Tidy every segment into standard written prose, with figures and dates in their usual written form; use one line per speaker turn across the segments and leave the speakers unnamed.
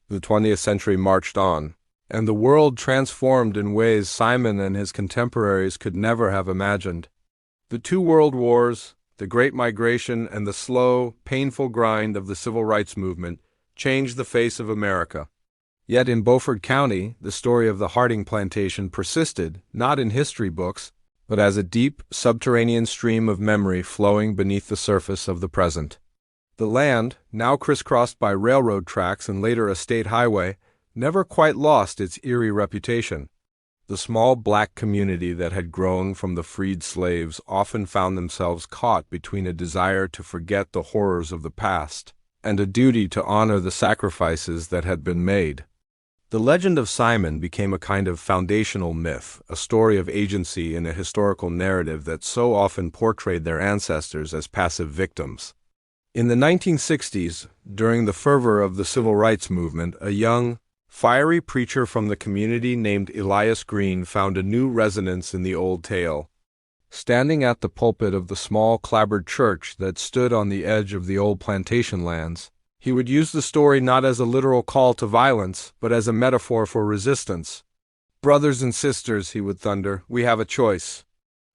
The 20th century marched on, and the world transformed in ways Simon and his contemporaries could never have imagined. The two world wars, the Great Migration, and the slow, painful grind of the Civil Rights Movement changed the face of America. Yet in Beaufort County, the story of the Harding Plantation persisted, not in history books, but as a deep, subterranean stream of memory flowing beneath the surface of the present. The land, now crisscrossed by railroad tracks and later a state highway, never quite lost its eerie reputation. The small black community that had grown from the freed slaves often found themselves caught between a desire to forget the horrors of the past and a duty to honor the sacrifices that had been made. The legend of Simon became a kind of foundational myth, a story of agency in a historical narrative that so often portrayed their ancestors as passive victims. In the 1960s, during the fervor of the Civil Rights Movement, a young, fiery preacher from the community named Elias Green found a new resonance in the old tale. Standing at the pulpit of the small clapboard church that stood on the edge of the old plantation lands, he would use the story not as a literal call to violence, but as a metaphor for resistance. "Brothers and sisters," he would thunder, "we have a choice.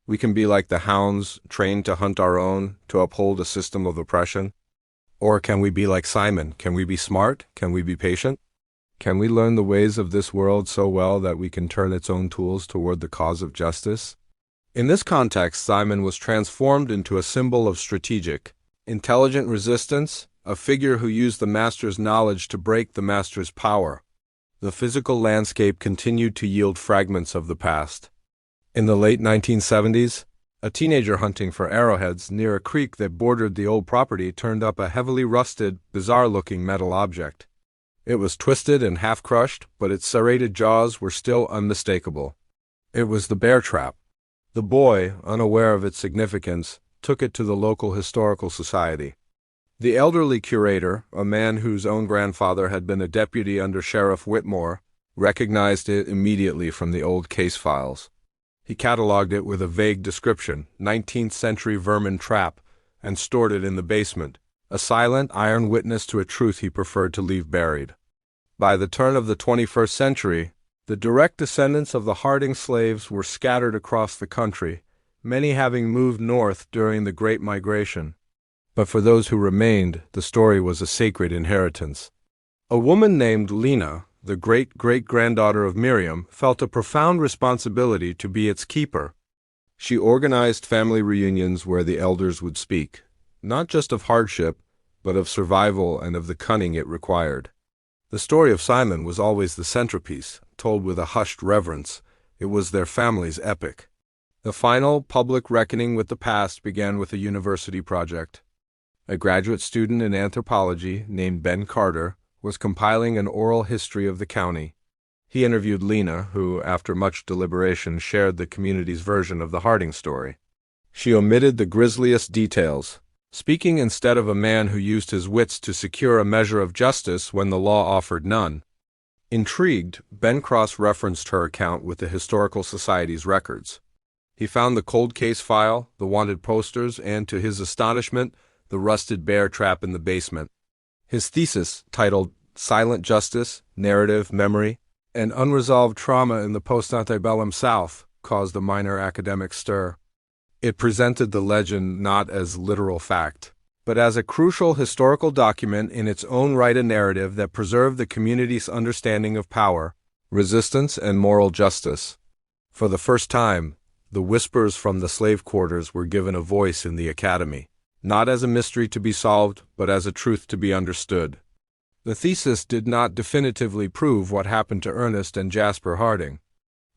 We can be like the hounds, trained to hunt our own, to uphold a system of oppression. Or can we be like Simon? Can we be smart? Can we be patient? Can we learn the ways of this world so well that we can turn its own tools toward the cause of justice?" In this context, Simon was transformed into a symbol of strategic, intelligent resistance, a figure who used the master's knowledge to break the master's power. The physical landscape continued to yield fragments of the past. In the late 1970s, a teenager hunting for arrowheads near a creek that bordered the old property turned up a heavily rusted, bizarre-looking metal object. It was twisted and half-crushed, but its serrated jaws were still unmistakable. It was the bear trap. The boy, unaware of its significance, took it to the local historical society. The elderly curator, a man whose own grandfather had been a deputy under Sheriff Whitmore, recognized it immediately from the old case files. He cataloged it with a vague description, 19th century vermin trap, and stored it in the basement, a silent, iron witness to a truth he preferred to leave buried. By the turn of the 21st century, the direct descendants of the Harding slaves were scattered across the country, many having moved north during the Great Migration. But for those who remained, the story was a sacred inheritance. A woman named Lena, the great-great-granddaughter of Miriam, felt a profound responsibility to be its keeper. She organized family reunions where the elders would speak, not just of hardship, but of survival and of the cunning it required. The story of Simon was always the centerpiece, told with a hushed reverence. It was their family's epic. The final public reckoning with the past began with a university project. A graduate student in anthropology named Ben Carter was compiling an oral history of the county. He interviewed Lena, who, after much deliberation, shared the community's version of the Harding story. She omitted the grisliest details, speaking instead of a man who used his wits to secure a measure of justice when the law offered none. Intrigued, Ben cross-referenced her account with the Historical Society's records. He found the cold case file, the wanted posters, and, to his astonishment, the rusted bear trap in the basement. His thesis, titled Silent Justice, Narrative, Memory, and Unresolved Trauma in the Post-Antebellum South, caused a minor academic stir. It presented the legend not as literal fact, but as a crucial historical document in its own right, a narrative that preserved the community's understanding of power, resistance, and moral justice. For the first time, the whispers from the slave quarters were given a voice in the academy, not as a mystery to be solved, but as a truth to be understood. The thesis did not definitively prove what happened to Ernest and Jasper Harding,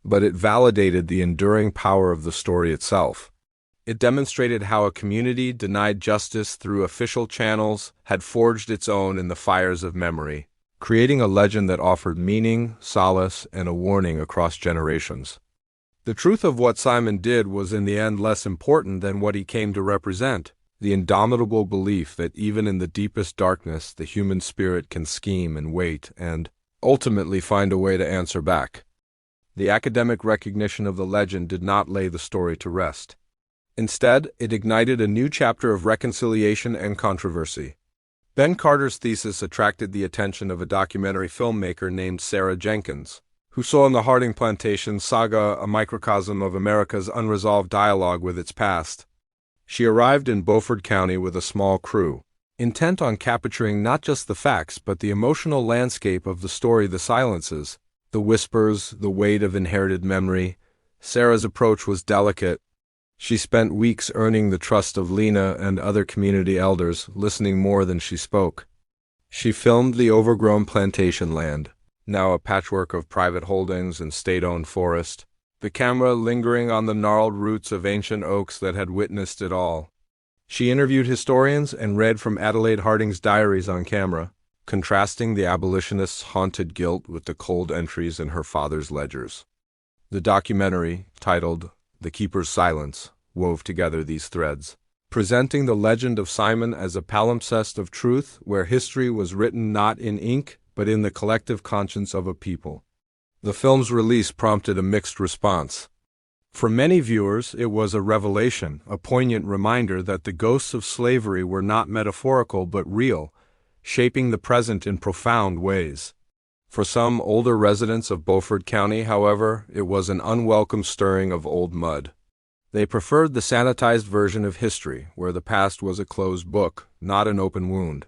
but it validated the enduring power of the story itself. It demonstrated how a community denied justice through official channels had forged its own in the fires of memory, creating a legend that offered meaning, solace, and a warning across generations. The truth of what Simon did was in the end less important than what he came to represent. The indomitable belief that even in the deepest darkness the human spirit can scheme and wait and, ultimately, find a way to answer back. The academic recognition of the legend did not lay the story to rest. Instead, it ignited a new chapter of reconciliation and controversy. Ben Carter's thesis attracted the attention of a documentary filmmaker named Sarah Jenkins, who saw in the Harding Plantation saga a microcosm of America's unresolved dialogue with its past. She arrived in Beaufort County with a small crew, intent on capturing not just the facts but the emotional landscape of the story, the silences, the whispers, the weight of inherited memory. Sarah's approach was delicate. She spent weeks earning the trust of Lena and other community elders, listening more than she spoke. She filmed the overgrown plantation land, now a patchwork of private holdings and state-owned forest, the camera lingering on the gnarled roots of ancient oaks that had witnessed it all. She interviewed historians and read from Adelaide Harding's diaries on camera, contrasting the abolitionist's haunted guilt with the cold entries in her father's ledgers. The documentary, titled The Keeper's Silence, wove together these threads, presenting the legend of Simon as a palimpsest of truth where history was written not in ink but in the collective conscience of a people. The film's release prompted a mixed response. For many viewers, it was a revelation, a poignant reminder that the ghosts of slavery were not metaphorical but real, shaping the present in profound ways. For some older residents of Beaufort County, however, it was an unwelcome stirring of old mud. They preferred the sanitized version of history, where the past was a closed book, not an open wound.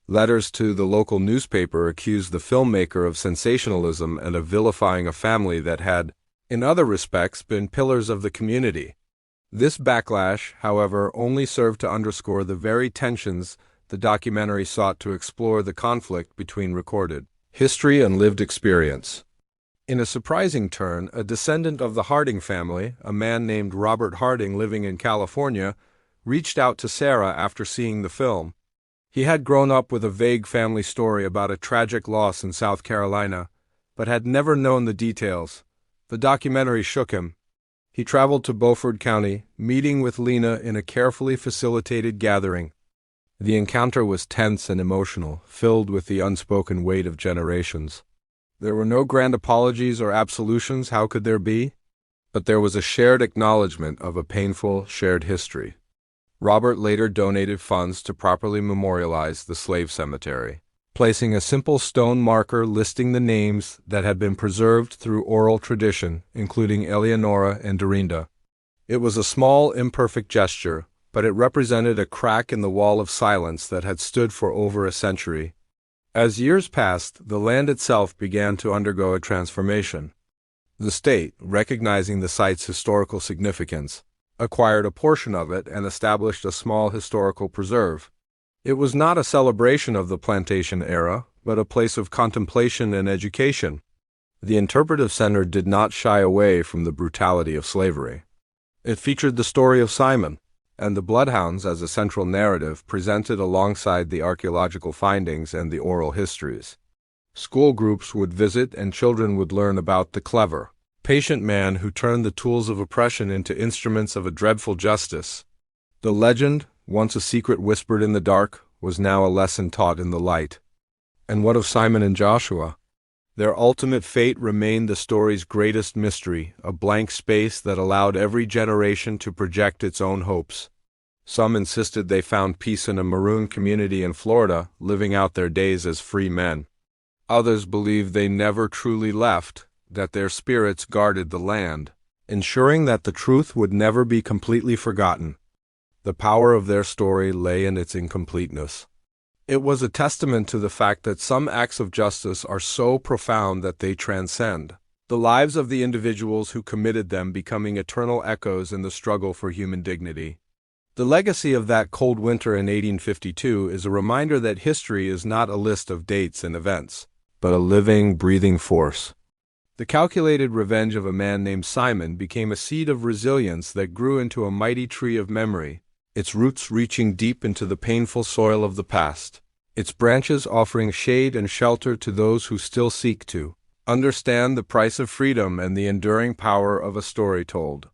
Letters to the local newspaper accused the filmmaker of sensationalism and of vilifying a family that had, in other respects, been pillars of the community. This backlash, however, only served to underscore the very tensions the documentary sought to explore: the conflict between recorded history and lived experience. In a surprising turn, a descendant of the Harding family, a man named Robert Harding living in California, reached out to Sarah after seeing the film. He had grown up with a vague family story about a tragic loss in South Carolina, but had never known the details. The documentary shook him. He traveled to Beaufort County, meeting with Lena in a carefully facilitated gathering. The encounter was tense and emotional, filled with the unspoken weight of generations. There were no grand apologies or absolutions, how could there be? But there was a shared acknowledgement of a painful, shared history. Robert later donated funds to properly memorialize the slave cemetery, placing a simple stone marker listing the names that had been preserved through oral tradition, including Eleonora and Dorinda. It was a small, imperfect gesture, but it represented a crack in the wall of silence that had stood for over a century. As years passed, the land itself began to undergo a transformation. The state, recognizing the site's historical significance, acquired a portion of it and established a small historical preserve. It was not a celebration of the plantation era, but a place of contemplation and education. The interpretive center did not shy away from the brutality of slavery. It featured the story of Simon, and the bloodhounds as a central narrative presented alongside the archaeological findings and the oral histories. School groups would visit and children would learn about the clever, patient man who turned the tools of oppression into instruments of a dreadful justice. The legend, once a secret whispered in the dark, was now a lesson taught in the light. And what of Simon and Joshua? Their ultimate fate remained the story's greatest mystery, a blank space that allowed every generation to project its own hopes. Some insisted they found peace in a maroon community in Florida, living out their days as free men. Others believed they never truly left, that their spirits guarded the land, ensuring that the truth would never be completely forgotten. The power of their story lay in its incompleteness. It was a testament to the fact that some acts of justice are so profound that they transcend the lives of the individuals who committed them, becoming eternal echoes in the struggle for human dignity. The legacy of that cold winter in 1852 is a reminder that history is not a list of dates and events, but a living, breathing force. The calculated revenge of a man named Simon became a seed of resilience that grew into a mighty tree of memory, its roots reaching deep into the painful soil of the past, its branches offering shade and shelter to those who still seek to understand the price of freedom and the enduring power of a story told.